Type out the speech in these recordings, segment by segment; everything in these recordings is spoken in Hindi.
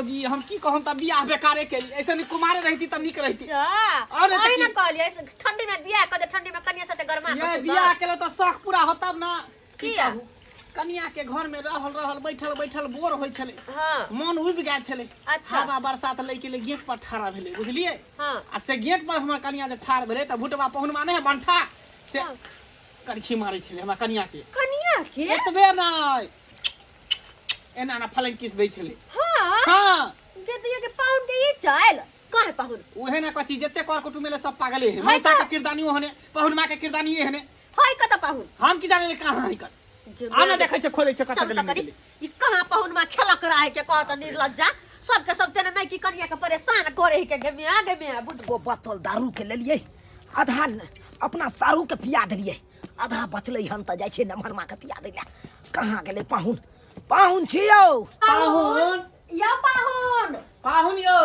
जी हम की कहूं त बियाह बेकारे के लिए ऐसे नहीं कुमारे रहती त निक रहती। और ना कहलिए ठंडी में बियाह कर दे, ठंडी में कन्या साथे गरमा ये बियाह केले त शौक पूरा होतब ना। किया कन्या के घर में रहल बैठल बैठल बोर होय छले। हां मन उब गेल छले। अच्छा हवा बरसात लई के लिए गेट पर ठाड़ा भेले बुझलिए। हां आ से गेट पर हमर कन्या जे ठाड़ भेले त भुटवा पहुनमा नहीं बंठा से कड़खी मारे छले हमरा कन्या के एतबे नहीं एना ना फलन किस दै छले। हां जे दिए के पाउन के ई चल काहे पाउन ओहे ना कथि जते कर कुटुम में सब पागले है। मौसा के किरदानी ओहने पहुनमा के किरदानी एहने होय कत पाउन हम की जाने कहां है कर आना देखे छ खोले छ कत गली ई कहां पाउन में खेला कराए के कहत निर्लज्जा सबके सब तेने नहीं की कन्या के परेशान करे के गे में बुझबो बोतल दारू के लेलिए आधा अपना सारू के पिया दिलिए आधा बचले हम त जाय छे नमहरमा के पिया दिले। कहां गेले पाहुन पाहुन छियो पाहुन या पाहुन पाहुन यो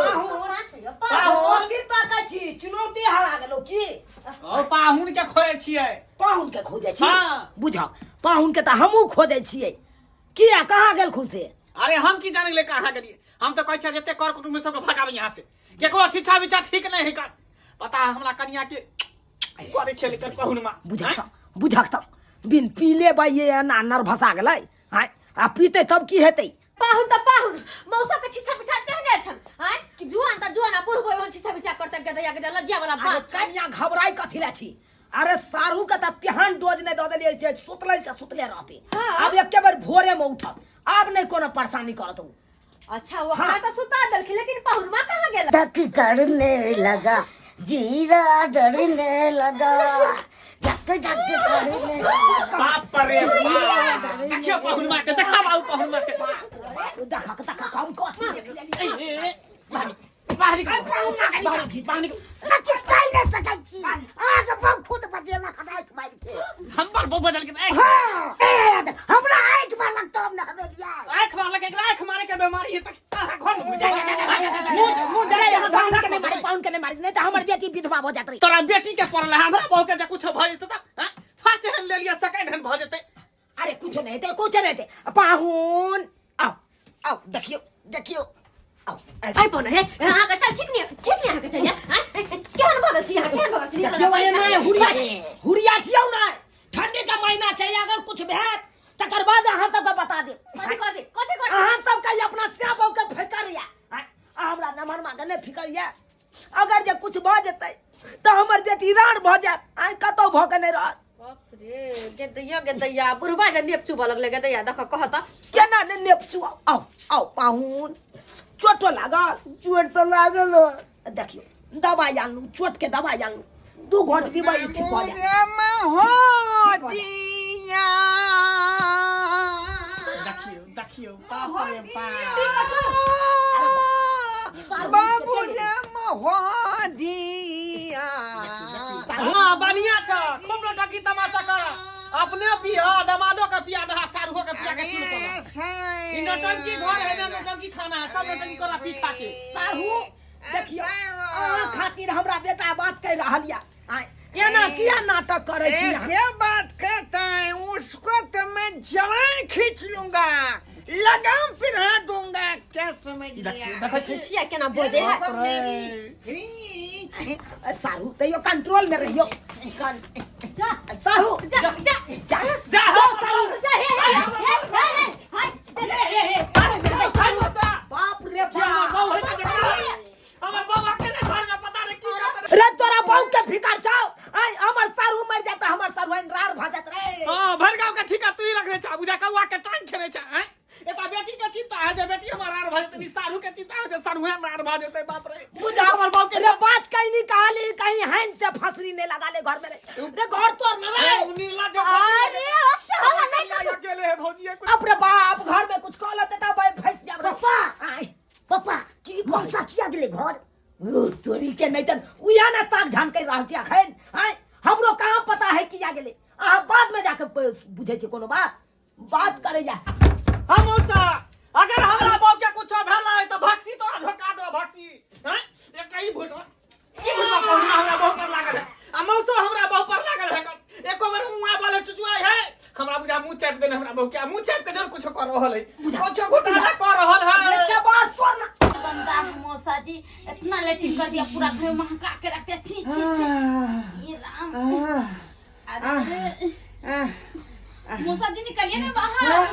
पाहुन चिंता का छी चुनौती हरा गेलो की ओ पाहुन के खोए छिए पाहुन के खोजे छी। हां बुझा पाहुन के त हमहु खोजे छिए किया कहां गेल खुन से। अरे हम की जाने ले कहां गेलिए हम तो कहै छ जते कर कुटुम में सब भगावे यहां से केकरो शिक्षा विचार ठीक नहीं है कर पता है हमरा कन्या के करे छले कर पाहुनमा बुझा बिन पीले बाइए ना नर्वसा गेलै हां आ पीते तब की हेतै पाहुन त पाहुन मौसा के छिछा पिछा कहने छन हां कि जुआन त जुआन बुढ़बो हम छिछा पिछा करते के दया के लज्जा वाला बात छै। कन्या घबराई कथिला छी अरे सारू के त तेहन डोज ने द देलिए छै सुतले से सुतले रहती। अब एके बार भोरे में उठत अब नहीं कोनो परेशानी करत। अच्छा वो हाँ तो सुता दल लेकिन पाहुनमा कहां गेला धक करने लगा जीरा डरने लगा झक झक करने लगा बाप रे देखियो पाहुनमा के देखा बाऊ पाहुनमा के देखा हम कथि देख लेलिए बाहरी बाहरी किस काल ने सकै छी आगे बहुत खुद बजेला खदाई मार के हम पर बहु बदल के हमरा आंख में लगतो हमने हमें दिया आंख मार लगे आंख मारे के बीमारी है त घर में जाए मुंह जाए यहां पाउन के नहीं मारी नहीं त हमर बेटी विधवा हो जात रही। तोरा बेटी के पड़ल हमरा बहु के कुछ भ जेते त फर्स्ट हैंड ले लिया सेकंड हैंड भ जेते। अरे कुछ नहीं थे पाहुन आओ देखियो आओ आई बोन है हां का चल ठीक नहीं हां का चल हां केहन भगल छी हां केहन भगल छी देखियो ये ना हुरिया छियो ना ठंडी का महीना चाहिए अगर कुछ भेट तकर बाद अहां सब बता दे कथि अहां सब का अपना स्याबो के फिकरिया हमरा नमहरमा के नहीं फिकरिया अगर जे कुछ भ जेतै त हमर बेटी राण भ जात आई कतो भ के नहीं रहत। बाप रे गेदैया बुढ़बा जे नेपचू ब लगले गेदैया देख कहत केना ने नेपचू आओ पाहुन चोट लागल चोट तो लागल देखियो दवाई आनू चोट के दवाई आनू 2 घंटे पीबै ठीक हो जाए। देखियो बाप रे बाबू ने महोदिया हां बढ़िया छ खूब लटकी तमाशा कर अपने पिया दमादो का पिया दहा सारुओ का पिया के चुन कर इन नौटंकी घर है ना नौटंकी खाना है सब नौटंकी करा पी खा के साहू देखियो खातिर हमरा बेटा बात कह रहलिया एना किया नाटक करे छी ये बात कहता है उसको तो मैं जान खींच लूंगा लगाम पिरा दूंगा क्या समझ लिया देखो छिया केना बोजे है साहू तैयो कंट्रोल में रहियो जा साहू जा साहू जा बाप रे बाप हमर बाबा के घर में पता नहीं की करत रे तोरा बहु के फिकर छाओ हमर सारू मर जाता हमर सारू रार भ जात रे। हां भरगांव का ठिका तू ही रखने छ बुझा कौआ के टांग खेले छ हैं एता बेटी के चिंता है जे बेटी हमर रार भ जते सारू के चिंता है जे सारू रार भ जते बाप रे बुझा हमर बहु के रे बात कहीं नहीं कहली कहीं हैन से फसरी नहीं लगा ले घर में रे घर तोड़ न रे उनीला जो अरे हवा नहीं अकेले है भौजी कुछ अपने बाप घर में कुछ कह लेते त फंस जाब रे पापा की कौन सा किया गेले घर वो तोरी के नहीं त उया ना ताक झान के रहल छी अखन हमरो कहां पता है किया गेले आ बाद में जाके बुझे छी कोनो बात करे जा हम उसा अगर हमरा बाप के कुछ भेला है त भक्सी तोरा झोका दो भक्सी हैं एकटा ही भोट हमरा बाप पर लागल है आ मौसो हमरा बाप पर लागल है एको बार मुआ बोले चुचुआ है हमरा बुझा मुंह चाट देने हमरा बाप के मुंह चाट के जरूर कुछ कर रहल है कुछ घोटाला कर रहल है के बात सुन जी इतना लेटिंग कर दिया पूरा घर महका के रखते हैं। छी छी छी ये राम। अरे मौसा जी निकलिए ना बाहर।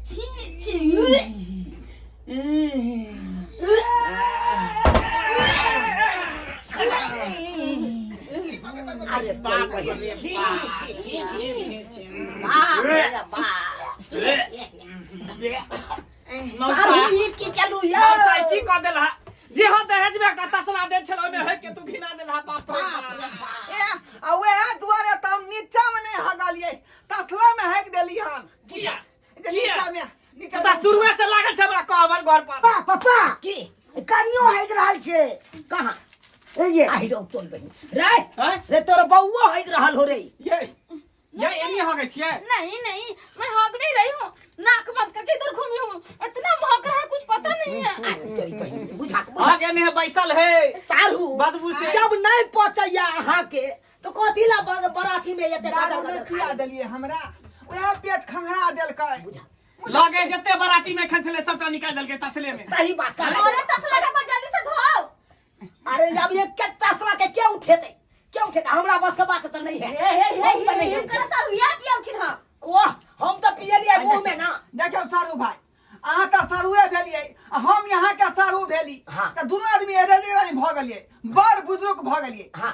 छी छी अरे बाप रे, छी छी छी छी छी बाप रे बाप। सारू ई की चलू यार मौसा की कह देला जे हो दहेज में का तसला दे छलो में है के तू घिना देला बाप रे बाप। ए आ वेहा दुआरे त हम नीचा में नहीं हगालिए तसला में हेक देली हन। किया नीचा में नीचा ता शुरुए से लागल छै हमरा कहबर घर पर। पापा की कनियो हैग रहल छे कहां ए ये आई रो तोल बहिन रे रे तोर बौओ हैग रहल हो रे। ये एनी हो गई छिए। नहीं नहीं मैं हग नहीं रही हूँ। नाक बंद करके इधर घूमी हूँ। इतना महक रहा है कुछ पता नहीं है। तेरी बहिन बुझा आगे ने बैसल है सारू बदबू से। जब नहीं पहुंचैया अहां के तो कथी ला बराती में एते दारू खिया देलिए हमरा वेहा पेट खंगरा देलकै। लगे जते बराती में खंचले सबटा निकाल देलके तसले में। सही बात कर अरे तसला का जल्दी से धो। अरे जब ये के तसला के क्या उठेते हमरा बस का बात तो नहीं है। हम तो नहीं है कर सारू याद किया उठिन हां। ओह हम तो पियलिए मुंह में ना। देखो सारू भाई अहाँ त सारुए भेलिए हम यहाँ के सारू भेली त दुनू आदमी एरेरे भ गेलिए बड़ बुजुर्ग भ गेलिए। हां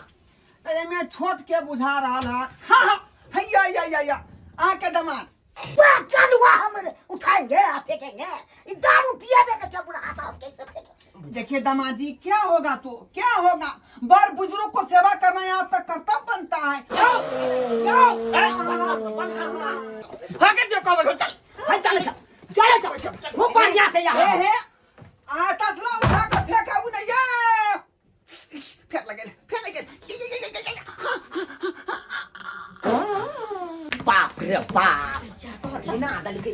त एमे छोट के बुझा रहल है। हां हैया या या या अहाँ के दमाद बात कालुआ हम उठाएंगे आप फेंकेंगे ये दारू पिएबे के क्या बुरा आता हम कैसे फेंकेंगे। देखिए दामादी क्या होगा तो क्या होगा बड़ बुजुर्ग को सेवा करना है आपका कर्तव्य बनता है। आगे जो कवर चल भाई चल खूब बढ़िया से यहाँ हे आ तसला उठा के फेंकाबू नहीं ये फेंक लगे बाप रे बाप घिना दलकै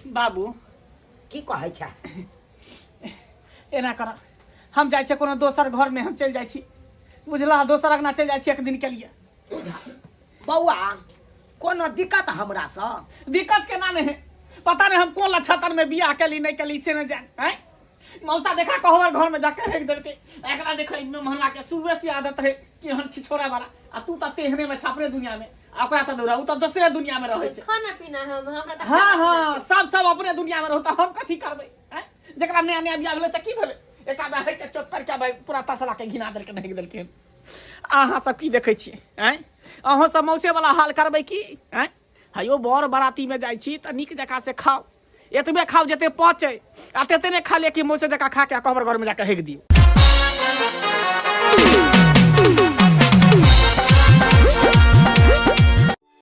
बाबू की कहै छै एना कर हम जाय छै कोनो दोसर घर में हम चल जाय छी बुझला दोसर अंगना चल जाय छी एक दिन के लिए। बौआ कोनो दिक्कत हमरा से दिक्कत के ना नहीं है पता नहीं हम कौन लछतर में बियाह केली नहीं केली से न जान हैं। मौसा देखा कहवर घर में जाके हेक देलके एकरा देखो इनमें महला के शुरुए से आदत है कि हम छिछोरा वाला आ तू त तेहने में छापरे दुनिया में ओकरा त दौड़ा उ त दूसरे दुनिया में रहे छै। खाना पीना है हमरा त हां सब अपने दुनिया में रहता हम कथी करबै हैं जकरा नया नया बियाह भेले से की भेले एका बा है के चोट पर के पूरा तसला के घिना देलके नहीं देलके। अहाँ सब की देखै छी हैं अहाँ सब मौसे वाला हाल करबै की हैं हयो बर बराती में जाय छी त निक जका से खाओ एतबे खाओ जते पचे आ तते ने खा ले कि मौसे जका खा के कबर घर में जाके हेक दियो।